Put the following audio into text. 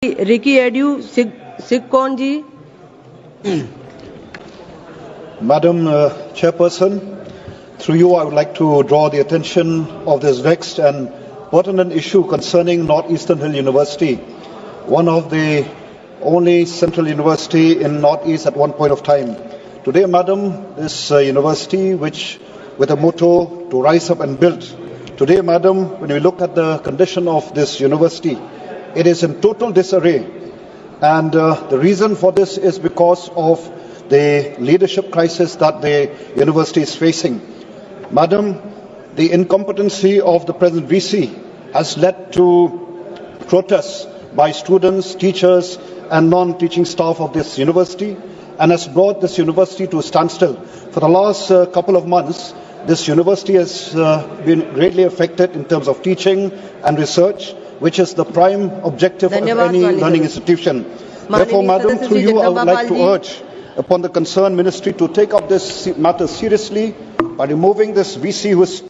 Ricky AJ Syngkon ji. Madam Chairperson, through you I would like to draw the attention of this vexed and pertinent issue concerning Northeastern Hill University, one of the only central university in Northeast at one point of time. Today, Madam, this university which with a motto to rise up and build. Today, Madam, when we look at the condition of this university, it is in total disarray. And the reason for this is because of the leadership crisis that the university is facing. Madam, the incompetency of the present VC has led to protests by students, teachers and non-teaching staff of this university and has brought this university to a standstill. For the last couple of months, this university has been greatly affected in terms of teaching and research, which is the prime objective of any learning institution. Therefore, Madam, through you, I would like to urge upon the concerned ministry to take up this matter seriously by removing this VC who is